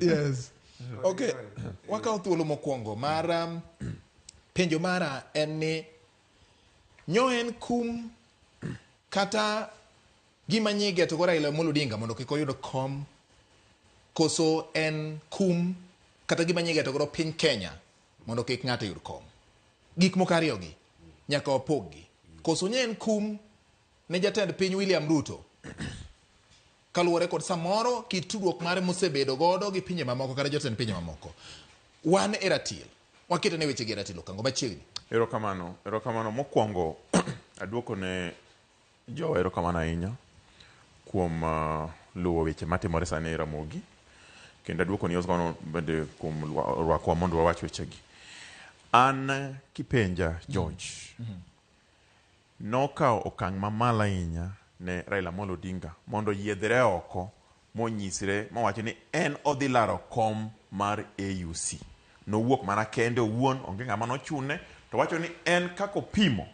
Yes. Okay. Wakaw thuolo mokwongo mar penjo mara en ni nyo en kum kata gima nyige to Raila Amolo Odinga mondo kik oyud kom, koso en kum kata gima nyige to piny Kenya mondo kik ng'ato yud kom. Gik moko ariyogi nyaka opoggi. Koso nye en kum ne jatend piny William Ruto kaluwore kod samoro kit tudruok mare mosebedo godo gi pinje mamoko kata jotend pinje mamoko. Wan e ratil. Waketo ne weche gi ratil Okang'o machiegni. Erokamano mokwongo aduoko ne jo erokamano ahinya kuom luwo weche matimore sani e Ramogi, kendo aduoko ni osgono bende kuom rwakwa mondo wawach wechegi. An kipenja George nokawo okang' mamalo ahinya ne Raila Amolo Odinga mondo yiedhre oko monyisre mowacho ni en odhi laro kom mar AUC. Nowuok mana kende owuon, onge ng'ama nochune, to wacho ni en kako pimo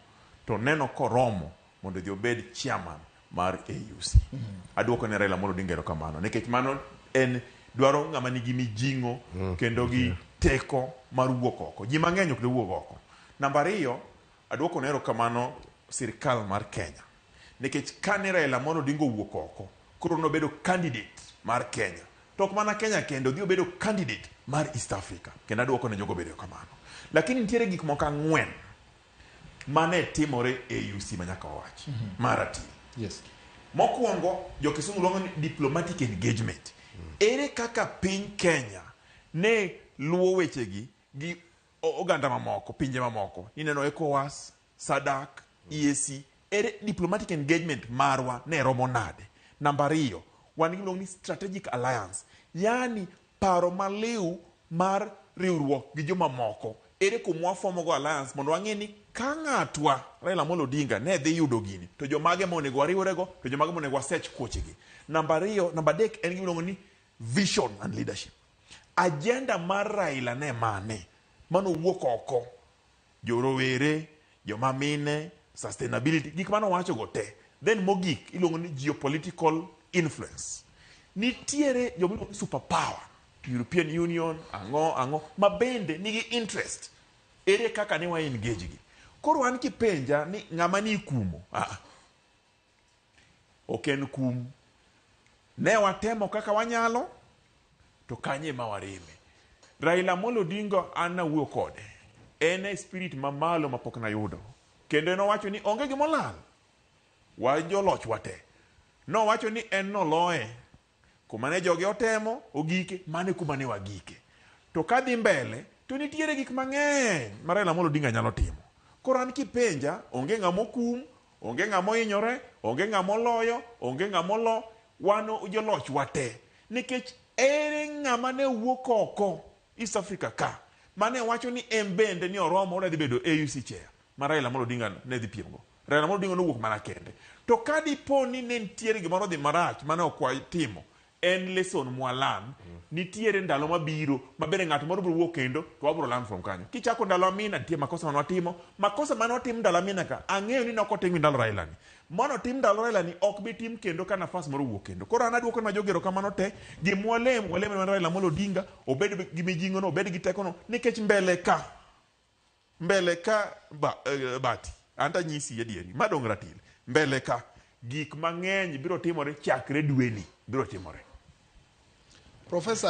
to neno koromo mondo dhi obed chairman mar AUC. Aduoko ne Raila Amolo Odinga erokamano nikech mano en dwaro ng'ama nigi mijing'o kendo gi teko mar wuok oko. Ji mang'eny ok wuok oko. Namba 2, aduoko ne erokamano sirkal mar Kenya. Nikech kane Raila Amolo Odinga wuok oko, koro nobedo candidate mar Kenya. Tok mana Kenya kendo dhi obedo candidate mar East Africa. Kendo aduoko ne jogo bedo kamano. Lakini nitiere gik moko 4 mane timore AUC manyaka wawach. Marati. Yes. Mokwongo jo-Kisungu luongo ni diplomatic engagement. Ere kaka piny Kenya ne luwo wechegi gi oganda mamoko, pinje mamoko. Ineno ECOWAS, SADC, EAC. Ere diplomatic engagement marwa ne romo nade. Namba 2, wan gi luongo ni strategic alliance. Yani paro maliw mar riwruok gi joma moko. Ere kumwa formogo alliance mondo wang'e ni ka ng'atwa Raila Amolo Odinga ne dhi yudo gini to jomage monego wariworego, to jomage monego wasech kuochegi. Namba 3 en gima luongo ni vision and leadership. Agenda mar Raila ne mane mano wuok oko, jorowere, joma mine, sustainability, gik mano wacho go te. Then mogik iluongo ni geopolitical influence. Nitiere joma super power, European Union, ang'o ma bende nigi interest. Ere kaka ne wa engage gi. Koro an kipenja ni ng'ama ni kumo. Ok en kum. Ne watemo kaka wanyalo to kanye ma warime. Raila Amolo Odinga an nawuoyo kode. En e spirit mamalo mapok na yudo. Kendo no wacho ni onge gimolal. Wa joloch wate. No wacho ni en noloe. Kumane joge otemo, ogike, mane kumane wagike. To kadhi mbele, to nitiere gik mang'eny ma Raila Amolo Odinga nyalo timo. Koro an kipenja, onge ng'amo kum, onge ng'amo hinyore, onge ng'amo loyo, onge ng'amo lo, wano joloch wate. Nikech ere ng'ama ne wuok oko East Africa ka, mane wacho ni embende ni oromo ora dhi bedo AUC chair, ma Raila Amolo Odinga ne dhi piemgo. Raila Amolo Odinga nowuok mana kende. To kadipo ni ne nitiere gimoro dhi marach mane okwa timo, en lesson mwalan, nitiere ndalo mabiro, mabere ng'ato moro biro wuok kendo, to wabiro learn from kanyo. Kichako ndalo Amina, nitie makosa manwatimo, makosa manotim ndalo Amina ka, ang'eyo ni nokotim ndalo Raila ni. Mano tim ndalo Raila ni ok bi tim kendo ka nafas moro wuok kendo. Koro an aduoko na jogero kamano te, gimwalem na Raila Amolo Odinga, obed gi mijing'o no, obed gi teko no, nikech mbele ka bati. Anta nyisi adieri, madong ratil. Mbele ka gik mang'eny biro timore chakre dweni, biro timore. Professor